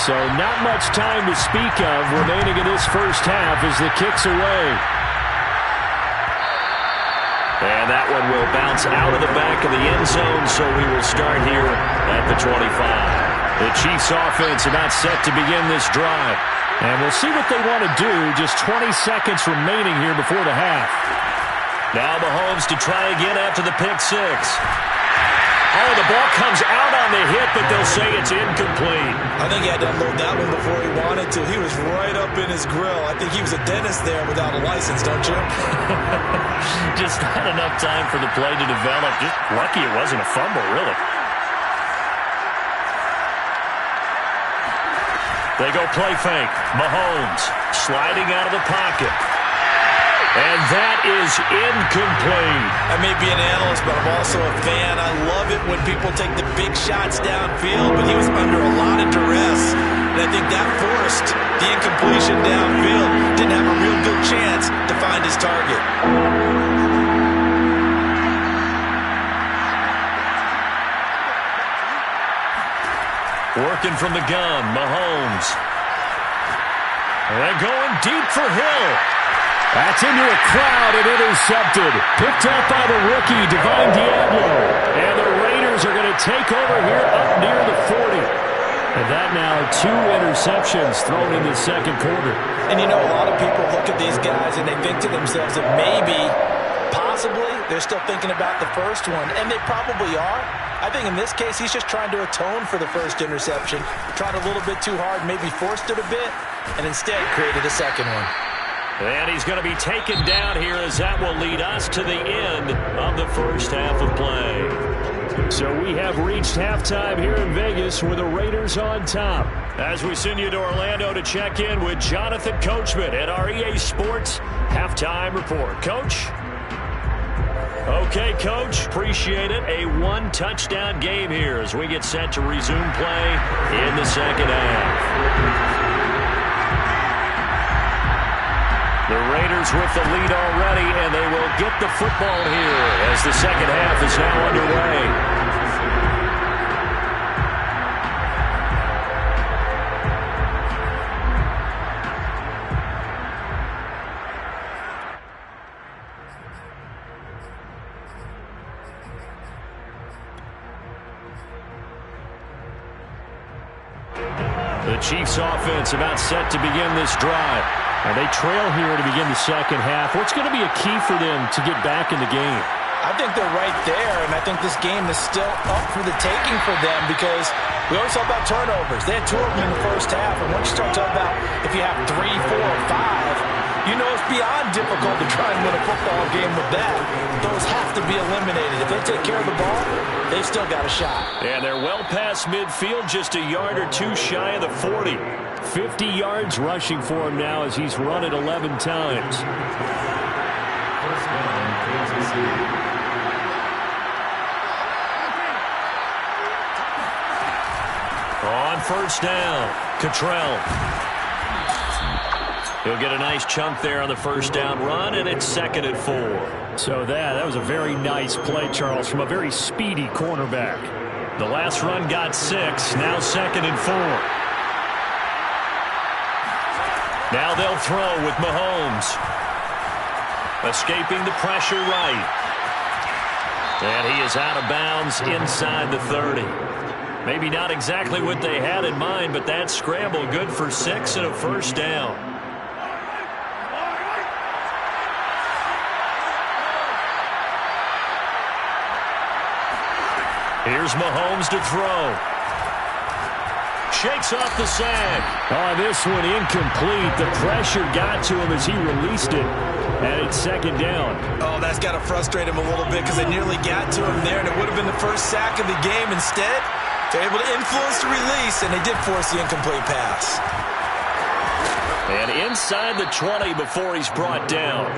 So not much time to speak of remaining in this first half as the kick's away. And that one will bounce out of the back of the end zone, so we will start here at the 25. The Chiefs offense about set to begin this drive. And we'll see what they want to do. Just 20 seconds remaining here before the half. Now Mahomes to try again after the pick six. Oh, the ball comes out on the hit, but they'll say it's incomplete. I think he had to unload that one before he wanted to. He was right up in his grill. I think he was a dentist there without a license, don't you? Just not enough time for the play to develop. Just lucky it wasn't a fumble, really. They go play fake. Mahomes sliding out of the pocket. And that is incomplete. I may be an analyst, but I'm also a fan. I love it when people take the big shots downfield, but he was under a lot of duress. And I think that forced the incompletion downfield. Didn't have a real good chance to find his target. Working from the gun, Mahomes. And going deep for Hill. That's into a crowd and intercepted. Picked up by the rookie, Divine Diablo. And the Raiders are going to take over here up near the 40. And that now 2 interceptions thrown in the second quarter. And you know, a lot of people look at these guys and they think to themselves that maybe, possibly, they're still thinking about the first one. And they probably are. I think in this case, he's just trying to atone for the first interception. Tried a little bit too hard, maybe forced it a bit, and instead created a second one. And he's going to be taken down here as that will lead us to the end of the first half of play. So we have reached halftime here in Vegas with the Raiders on top. As we send you to Orlando to check in with Jonathan Coachman at our EA Sports Halftime Report. Coach? Okay, Coach. Appreciate it. A 1-touchdown game here as we get set to resume play in the second half. The Raiders with the lead already, and they will get the football here as the second half is now underway. The Chiefs offense about set to begin this drive. And they trail here to begin the second half. What's going to be a key for them to get back in the game? I think they're right there, and I think this game is still up for the taking for them because we always talk about turnovers. They had 2 of them in the first half, and once you start talking about if you have 3, 4, or 5, you know it's beyond difficult to try and win a football game with that. Those have to be eliminated. If they take care of the ball, they've still got a shot. And they're well past midfield, just a yard or 2 shy of the 40. 50 yards rushing for him now as he's run it 11 times. On first down, Cottrell. He'll get a nice chunk there on the first down run, and it's 2nd and 4. So that was a very nice play, Charles, from a very speedy cornerback. The last run got 6, now 2nd and 4. Now they'll throw with Mahomes. Escaping the pressure right. And he is out of bounds inside the 30. Maybe not exactly what they had in mind, but that scramble good for 6 and a first down. Here's Mahomes to throw. Shakes off the sack. Oh, this one incomplete. The pressure got to him as he released it. And it's 2nd down. Oh, that's got to frustrate him a little bit because they nearly got to him there, and it would have been the first sack of the game. Instead, they're able to influence the release, and they did force the incomplete pass. And inside the 20 before he's brought down.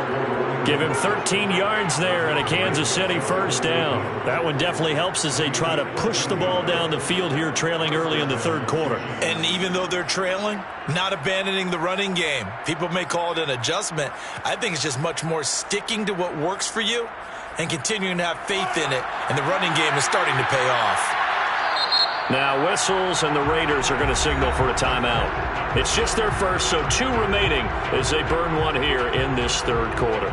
Give him 13 yards there and a Kansas City first down. That one definitely helps as they try to push the ball down the field here, trailing early in the 3rd quarter. And even though they're trailing, not abandoning the running game. People may call it an adjustment. I think it's just much more sticking to what works for you and continuing to have faith in it. And the running game is starting to pay off. Now whistles, and the Raiders are going to signal for a timeout. It's just their first, so 2 remaining as they burn one here in this third quarter.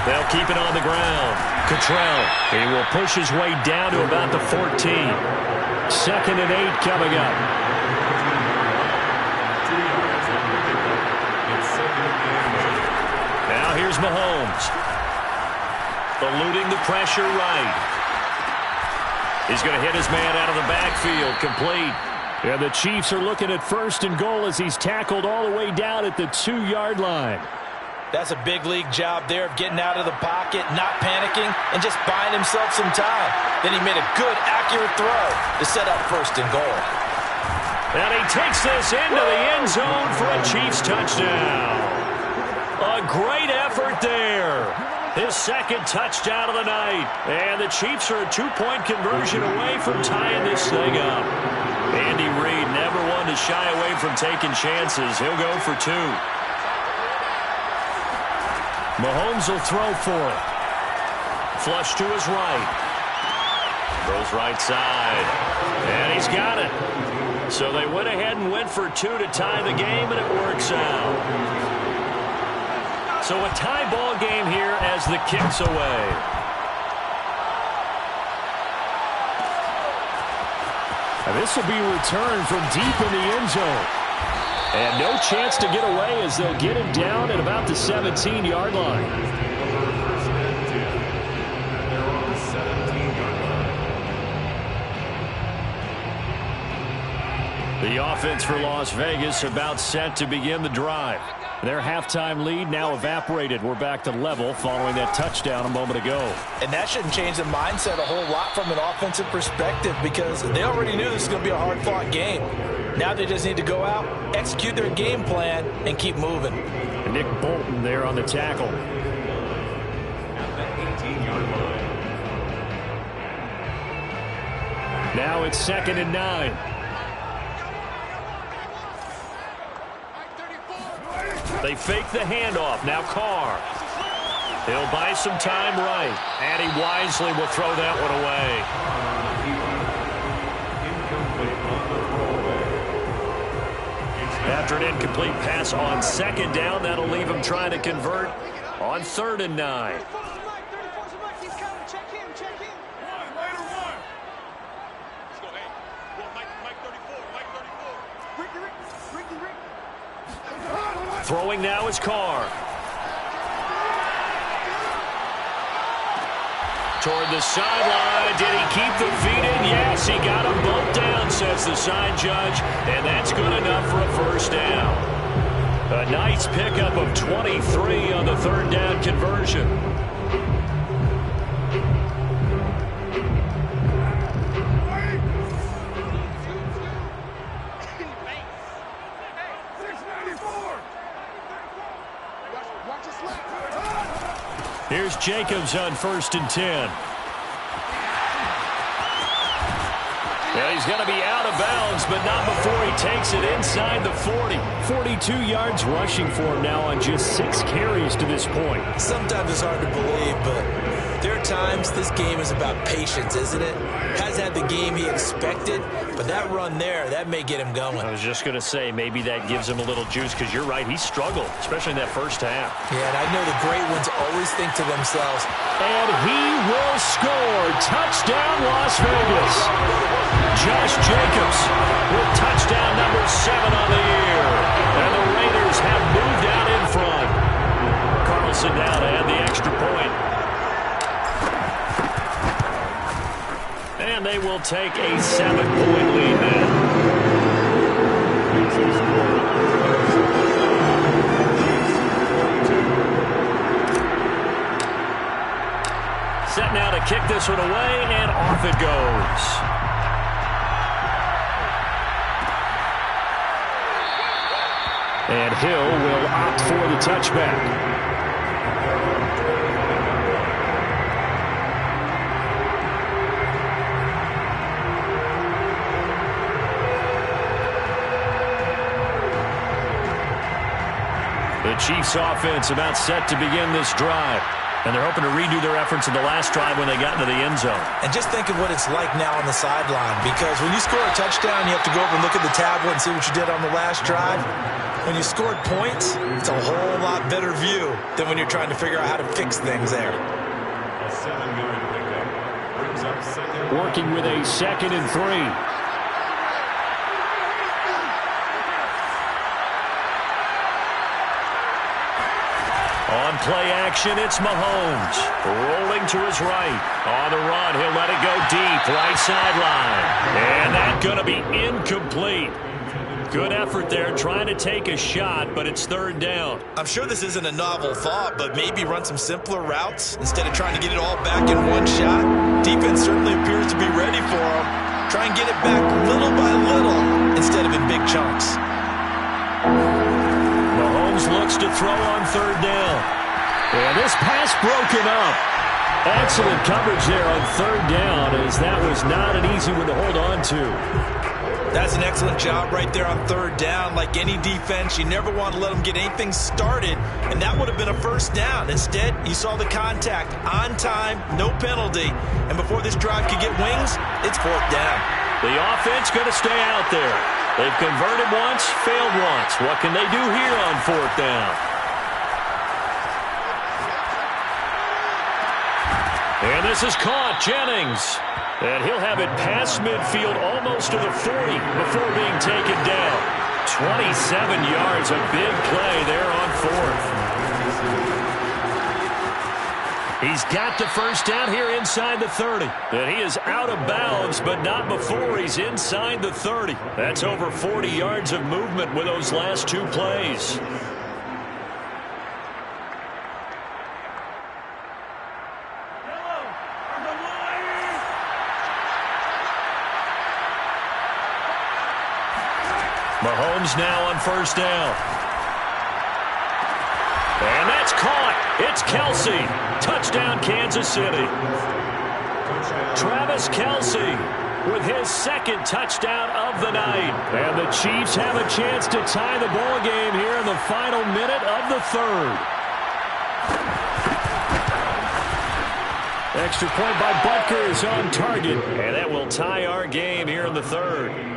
They'll keep it on the ground. Cottrell, he will push his way down to about the 14. 2nd and 8 coming up. Now here's Mahomes. Eluding the pressure right. He's going to hit his man out of the backfield. Complete. And the Chiefs are looking at 1st and goal as he's tackled all the way down at the 2-yard line. That's a big league job there of getting out of the pocket, not panicking, and just buying himself some time. Then he made a good, accurate throw to set up 1st and goal. And he takes this into the end zone for a Chiefs touchdown. A great effort there. His 2nd touchdown of the night. And the Chiefs are a 2-point conversion away from tying this thing up. Andy Reid never one to shy away from taking chances. He'll go for 2. Mahomes will throw for it. Flush to his right. Throws right side. And he's got it. So they went ahead and went for 2 to tie the game, and it works out. So a tie ball game here as the kick's away. And this will be returned from deep in the end zone. And no chance to get away as they'll get him down at about the 17-yard line. The offense for Las Vegas about set to begin the drive. Their halftime lead now evaporated. We're back to level following that touchdown a moment ago. And that shouldn't change the mindset a whole lot from an offensive perspective because they already knew this was going to be a hard-fought game. Now they just need to go out, execute their game plan, and keep moving. And Nick Bolton there on the tackle. Now it's 2nd and 9. They fake the handoff. Now Carr. He'll buy some time right. And he wisely will throw that one away. After an incomplete pass on 2nd down, that'll leave him trying to convert on 3rd and 9. Throwing now is Carr. Toward the sideline. Did he keep the feet in? Yes, he got them both down, says the side judge. And that's good enough for a 1st down. A nice pickup of 23 on the 3rd down conversion. Here's Jacobs on 1st and 10. Well, he's going to be out of bounds, but not before he takes it inside the 40. 42 yards rushing for him now on just 6 carries to this point. Sometimes it's hard to believe, but there are times this game is about patience, isn't it? Hasn't had the game he expected, but that run there, that may get him going. I was just going to say, maybe that gives him a little juice, because you're right, he struggled, especially in that 1st half. Yeah, and I know the great ones always think to themselves, and he will score. Touchdown, Las Vegas. Josh Jacobs with touchdown number 7 on the year. And the Raiders have moved out in front. Carlson now to add the extra point. And they will take a 7-point lead then. Set now to kick this one away, and off it goes. And Hill will opt for the touchback. Chiefs offense about set to begin this drive. And they're hoping to redo their efforts in the last drive when they got into the end zone. And just think of what it's like now on the sideline, because when you score a touchdown, you have to go over and look at the tablet and see what you did on the last drive. When you scored points, it's a whole lot better view than when you're trying to figure out how to fix things there. A 7-yard pickup brings up second. Working with a 2nd and 3. On play action, it's Mahomes. Rolling to his right. On the run, he'll let it go deep. Right sideline. And that's going to be incomplete. Good effort there, trying to take a shot, but it's 3rd down. I'm sure this isn't a novel thought, but maybe run some simpler routes instead of trying to get it all back in one shot. Defense certainly appears to be ready for him. Try and get it back little by little instead of in big chunks. Mahomes looks to throw on 3rd down. And this pass broken up. Excellent coverage there on 3rd down, as that was not an easy one to hold on to. That's an excellent job right there on 3rd down. Like any defense, you never want to let them get anything started, and that would have been a 1st down. Instead, you saw the contact on time, no penalty, and before this drive could get wings, it's 4th down. The offense going to stay out there. They've converted once, failed once. What can they do here on 4th down? And this is caught. Jennings. And he'll have it past midfield almost to the 40 before being taken down. 27 yards, a big play there on 4th. He's got the 1st down here inside the 30. And he is out of bounds, but not before he's inside the 30. That's over 40 yards of movement with those last 2 plays. Mahomes now on 1st down. And that's caught. It's Kelce. Touchdown, Kansas City. Travis Kelce with his 2nd touchdown of the night. And the Chiefs have a chance to tie the ball game here in the final minute of the 3rd. Extra point by Butker is on target. And that will tie our game here in the 3rd.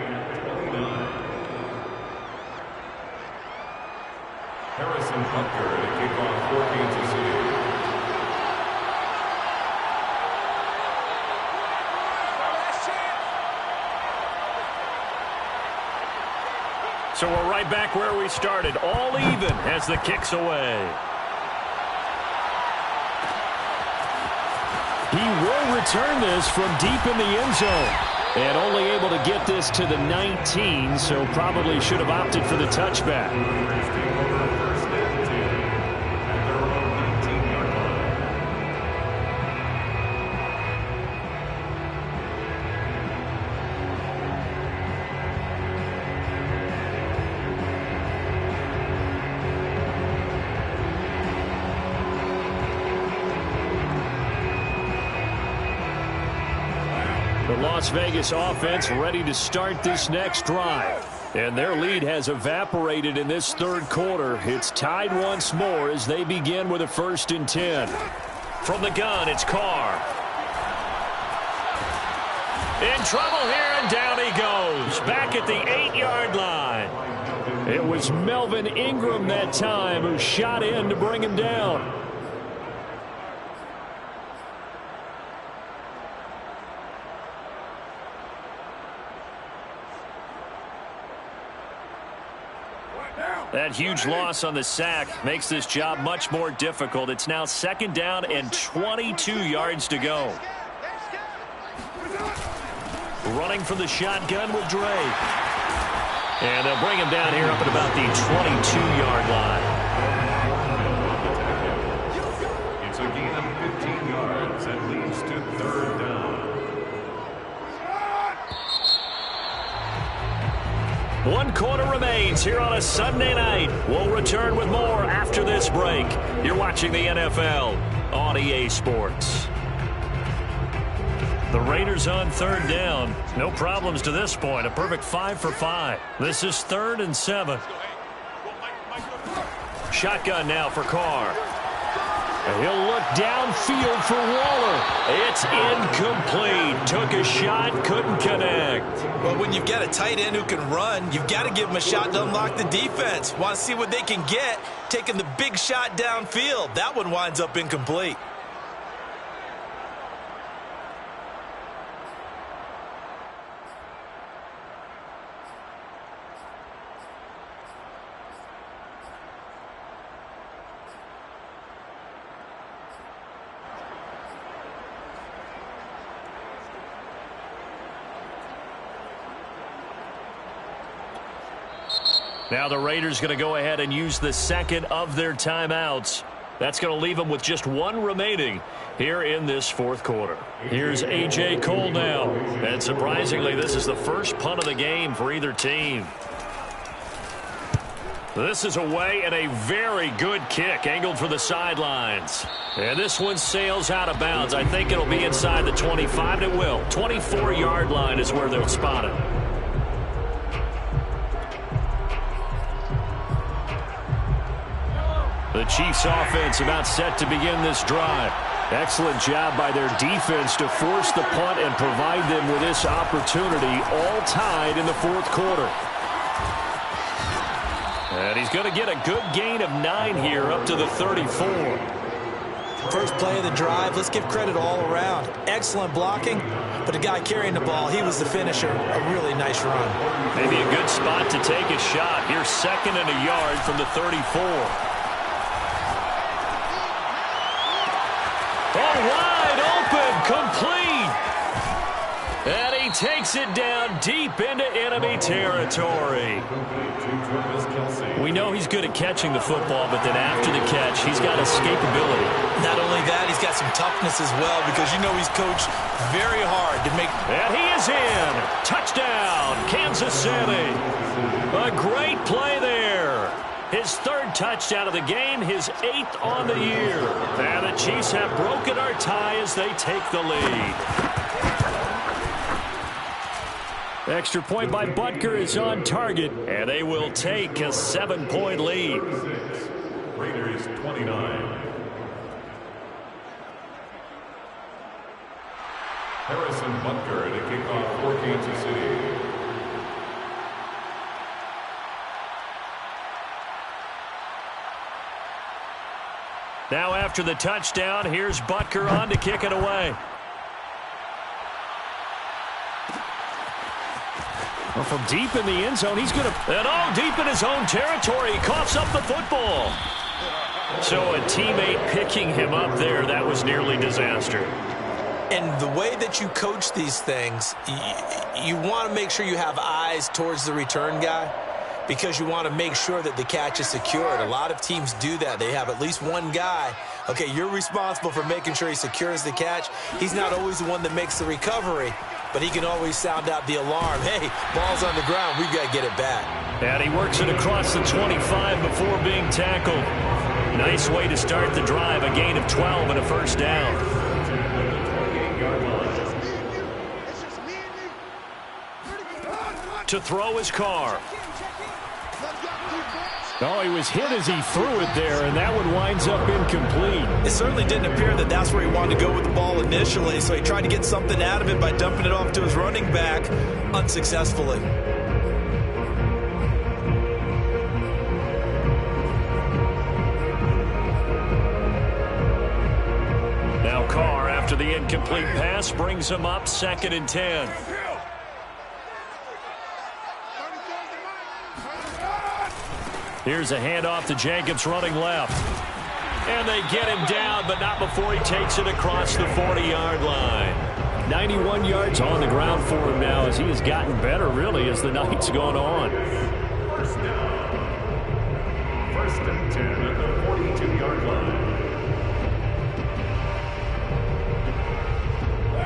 Harrison Butker to kick off for Kansas City. So we're right back where we started. All even as the kick's away. He will return this from deep in the end zone. And only able to get this to the 19, so probably should have opted for the touchback. The Las Vegas offense ready to start this next drive. And their lead has evaporated in this 3rd quarter. It's tied once more as they begin with a 1st and 10. From the gun, it's Carr. In trouble here, and down he goes. Back at the 8-yard line. It was Melvin Ingram that time who shot in to bring him down. That huge loss on the sack makes this job much more difficult. It's now 2nd down and 22 yards to go. Running from the shotgun with Drake. And they'll bring him down here up at about the 22-yard line. It's a gain of 15 yards that leads to 3rd down. 1 quarter remains here on a Sunday night. We'll return with more after this break. You're watching the NFL on EA Sports. The Raiders on 3rd down. No problems to this point. A perfect 5 for 5. This is 3rd and 7. Shotgun now for Carr. And he'll look downfield for Waller. It's incomplete. Took a shot, couldn't connect. Well, when you've got a tight end who can run, you've got to give him a shot to unlock the defense. Want to see what they can get, taking the big shot downfield. That one winds up incomplete. Now the Raiders going to go ahead and use the second of their timeouts. That's going to leave them with just one remaining here in this fourth quarter. Here's A.J. Cole now. And surprisingly, this is the first punt of the game for either team. This is away and a very good kick angled for the sidelines. And this one sails out of bounds. I think it'll be inside the 25. It will. 24-yard line is where they'll spot it. The Chiefs offense about set to begin this drive. Excellent job by their defense to force the punt and provide them with this opportunity, all tied in the fourth quarter. And he's going to get a good gain of 9 here up to the 34. First play of the drive, let's give credit all around. Excellent blocking, but the guy carrying the ball, he was the finisher. A really nice run. Maybe a good spot to take a shot. Here's 2nd and a yard from the 34. Oh, wide open, complete. And he takes it down deep into enemy territory. We know he's good at catching the football, but then after the catch, he's got escapability. Not only that, he's got some toughness as well, because you know he's coached very hard to make. And he is in. Touchdown, Kansas City. A great play there. His 3rd touchdown of the game, his 8th on the year. And the Chiefs have broken our tie as they take the lead. Extra point by Butker is on target. And they will take a 7-point lead. Raiders 29. Harrison Butker to kick off for Kansas City. Now after the touchdown, here's Butker on to kick it away. Well, from deep in the end zone, he's going to... And all deep in his own territory, he coughs up the football. So a teammate picking him up there, that was nearly disaster. And the way that you coach these things, you want to make sure you have eyes towards the return guy, because you want to make sure that the catch is secured. A lot of teams do that. They have at least one guy. Okay, you're responsible for making sure he secures the catch. He's not always the one that makes the recovery, but he can always sound out the alarm. Hey, ball's on the ground. We've got to get it back. And he works it across the 25 before being tackled. Nice way to start the drive. A gain of 12 and a first down. To throw his Carr. Oh, he was hit as he threw it there, and that one winds up incomplete. It certainly didn't appear that that's where he wanted to go with the ball initially, so he tried to get something out of it by dumping it off to his running back unsuccessfully. Now Carr, after the incomplete pass, brings him up 2nd and 10. Here's a handoff to Jacobs running left. And they get him down, but not before he takes it across the 40-yard line. 91 yards on the ground for him now as he has gotten better, really, as the night's gone on. First down. 1st and 10 at the 42-yard line.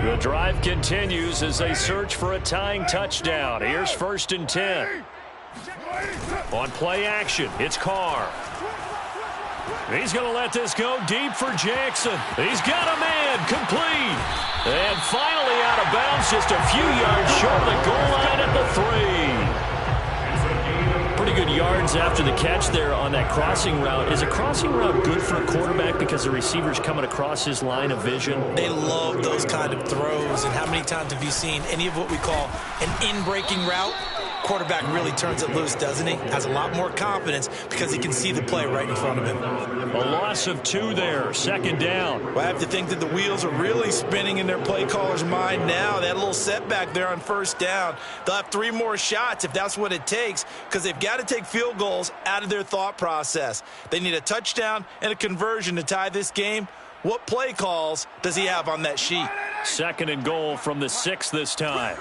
The drive continues as they search for a tying touchdown. Here's 1st and 10. On play action, it's Carr. He's going to let this go deep for Jackson. He's got a man, complete. And finally out of bounds, just a few yards short of the goal line at the 3. Pretty good yards after the catch there on that crossing route. Is a crossing route good for a quarterback because the receiver's coming across his line of vision? They love those kind of throws. And how many times have you seen any of what we call an in-breaking route? Quarterback really turns it loose, doesn't he? Has a lot more confidence because he can see the play right in front of him. A loss of 2 there, second down. Well, I have to think that the wheels are really spinning in their play caller's mind now. They had a little setback there on first down. They'll have 3 more shots if that's what it takes, because they've got to take field goals out of their thought process. They need a touchdown and a conversion to tie this game. What play calls does he have on that sheet? Second and goal from the 6 this time.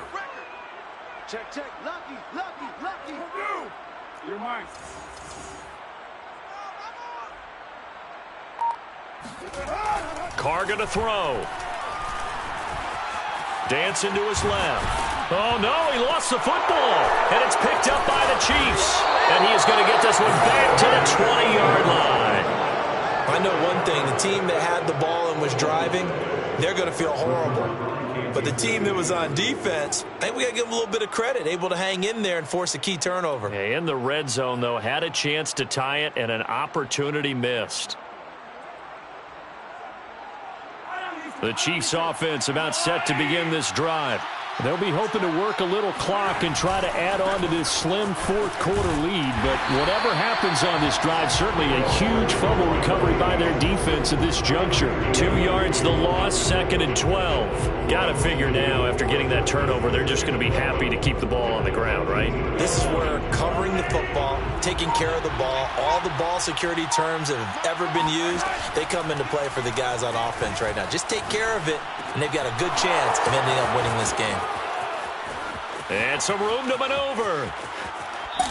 Check, check. Lucky. You're mine. Carr going to throw. Dancing to his left. Oh, no, he lost the football. And it's picked up by the Chiefs. And he is going to get this one back to the 20-yard line. I know one thing. The team that had the ball and was driving, they're going to feel horrible. But the team that was on defense, I think we got to give them a little bit of credit, able to hang in there and force a key turnover. In the red zone, though, had a chance to tie it and an opportunity missed. The Chiefs offense about set to begin this drive. They'll be hoping to work a little clock and try to add on to this slim fourth-quarter lead. But whatever happens on this drive, certainly a huge fumble recovery by their defense at this juncture. 2 yards the loss, second and 12. Got to figure now, after getting that turnover, they're just going to be happy to keep the ball on the ground, right? This is where covering the football, taking care of the ball, all the ball security terms that have ever been used, they come into play for the guys on offense right now. Just take care of it, and they've got a good chance of ending up winning this game. And some room to maneuver.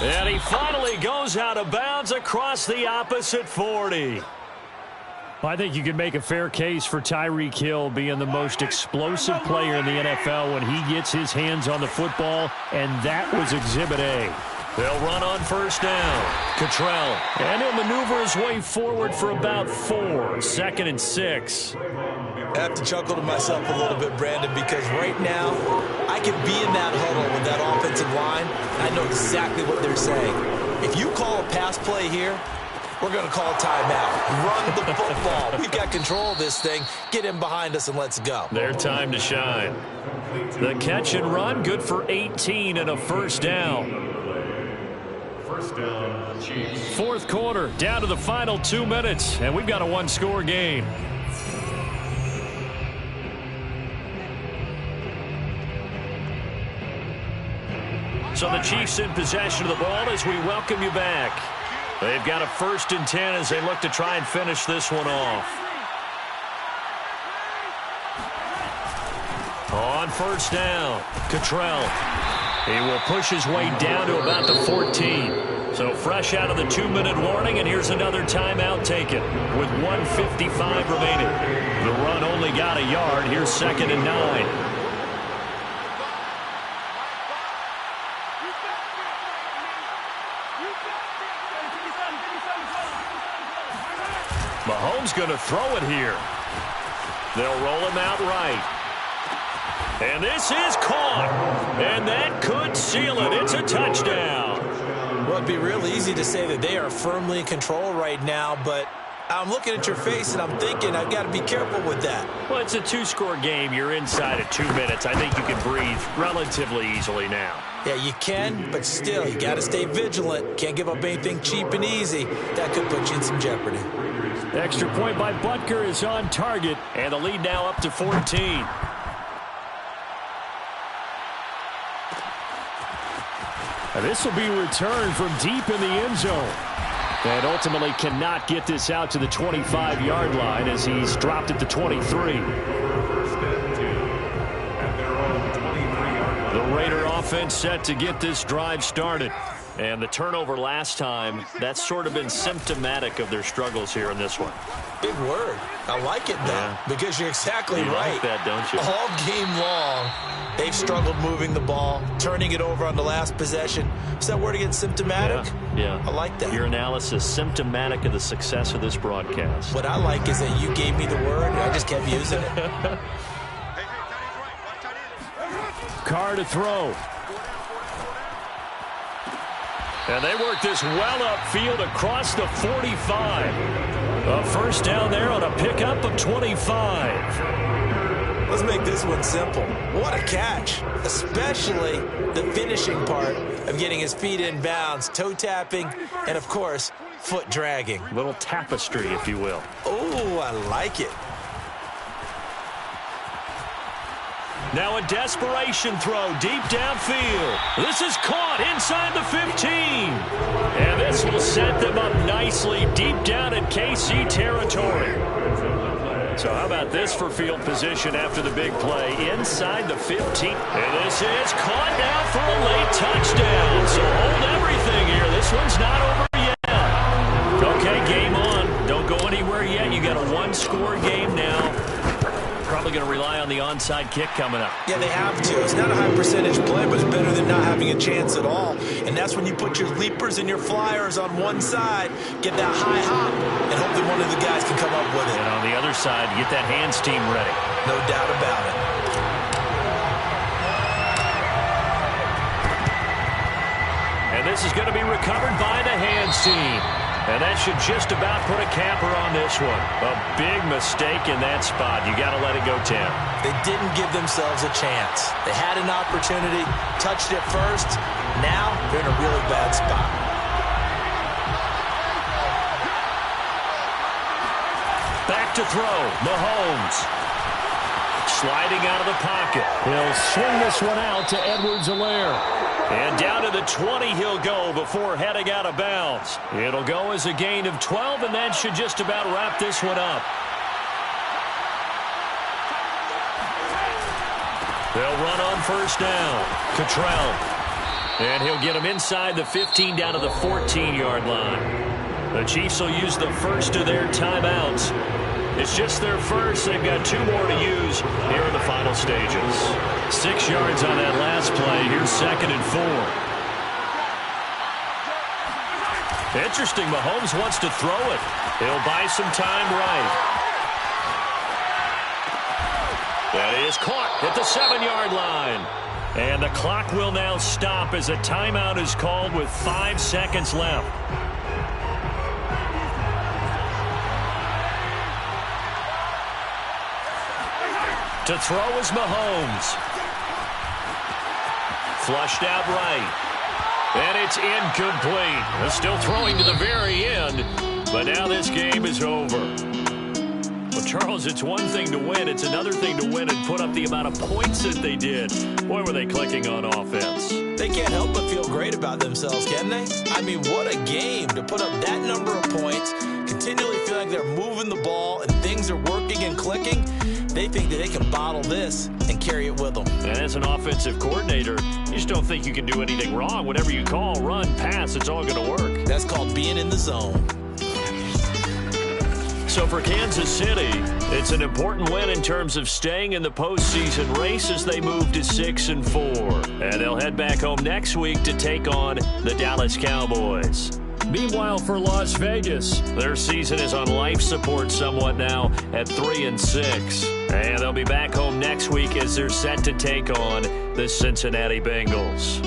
And he finally goes out of bounds across the opposite 40. I think you can make a fair case for Tyreek Hill being the most explosive player in the NFL when he gets his hands on the football, and that was Exhibit A. They'll run on first down. Cottrell. And he'll maneuver his way forward for about 4. Second and 6. I have to chuckle to myself a little bit, Brandon, because right now I could be in that huddle with that offensive line. I know exactly what they're saying. If you call a pass play here, we're going to call a timeout. Run the football. We've got control of this thing. Get him behind us and let's go. Their time to shine. The catch and run, good for 18 and a first down. First down, Chiefs. Fourth quarter, down to the final 2 minutes, and we've got a one-score game. So the Chiefs in possession of the ball as we welcome you back. They've got a 1st and 10 as they look to try and finish this one off. On first down, Cottrell. He will push his way down to about the 14. So fresh out of the 2-minute warning, and here's another timeout taken with 1:55 remaining. The run only got a yard. Here's 2nd and 9. Mahomes going to throw it here. They'll roll him out right. And this is caught. And that could seal it. It's a touchdown. Well, it'd be real easy to say that they are firmly in control right now, but I'm looking at your face and I'm thinking I've got to be careful with that. Well, it's a 2-score game. You're inside at 2 minutes. I think you can breathe relatively easily now. Yeah, you can, but still, you got to stay vigilant. Can't give up anything cheap and easy. That could put you in some jeopardy. Extra point by Butker is on target, and the lead now up to 14. And this will be returned from deep in the end zone. And ultimately cannot get this out to the 25-yard line as he's dropped at the 23. First and 10 at their own 23-yard line. The Raider offense set to get this drive started. And the turnover last time, that's sort of been symptomatic of their struggles here in this one. Big word. I like it, though, because you're exactly right. You like that, don't you? All game long, they've struggled moving the ball, turning it over on the last possession. Is that word again, symptomatic? Yeah. I like that. Your analysis, symptomatic of the success of this broadcast. What I like is that you gave me the word, and I just kept using it. Carr to throw. And they work this well upfield across the 45. A first down there on a pickup of 25. Let's make this one simple. What a catch, especially the finishing part of getting his feet in bounds, toe tapping, and of course, foot dragging. Little tapestry, if you will. Oh, I like it. Now a desperation throw deep downfield. This is caught inside the 15. And this will set them up nicely deep down in KC territory. So how about this for field position after the big play inside the 15. And this is caught now for a late touchdown. So hold everything here. This one's not over yet. Okay, game on. Don't go anywhere yet. You got a one-score game now. Probably going to rely on the onside kick coming up. Yeah, they have to. It's not a high percentage play, but it's better than not having a chance at all. And that's when you put your leapers and your flyers on one side, get that high hop, and hope that one of the guys can come up with it. And on the other side, get that hands team ready. No doubt about it. And this is going to be recovered by the hands team. And that should just about put a capper on this one. A big mistake in that spot. You got to let it go, Tim. They didn't give themselves a chance. They had an opportunity, touched it first. Now they're in a really bad spot. Back to throw. Mahomes. Sliding out of the pocket. He'll swing this one out to Edwards-Helaire. And down to the 20 he'll go before heading out of bounds. It'll go as a gain of 12, and that should just about wrap this one up. They'll run on first down. Cottrell. And he'll get him inside the 15 down to the 14-yard line. The Chiefs will use the first of their timeouts. It's just their first. They've got 2 more to use here in the final stages. 6 yards on that last play. Here's 2nd and 4. Interesting. Mahomes wants to throw it. He'll buy some time right. That is caught at the 7-yard line. And the clock will now stop as a timeout is called with 5 seconds left. To throw is Mahomes. Flushed out right. And it's incomplete. They're still throwing to the very end. But now this game is over. Well, Charles, it's one thing to win. It's another thing to win and put up the amount of points that they did. Boy, were they clicking on offense. They can't help but feel great about themselves, can they? I mean, what a game to put up that number of points, continually feel like they're moving the ball and things are working and clicking. They think that they can bottle this and carry it with them. And as an offensive coordinator, you just don't think you can do anything wrong. Whatever you call, run, pass, it's all going to work. That's called being in the zone. So for Kansas City, it's an important win in terms of staying in the postseason race as they move to 6-4. And they'll head back home next week to take on the Dallas Cowboys. Meanwhile, for Las Vegas, their season is on life support somewhat now at 3-6. And they'll be back home next week as they're set to take on the Cincinnati Bengals.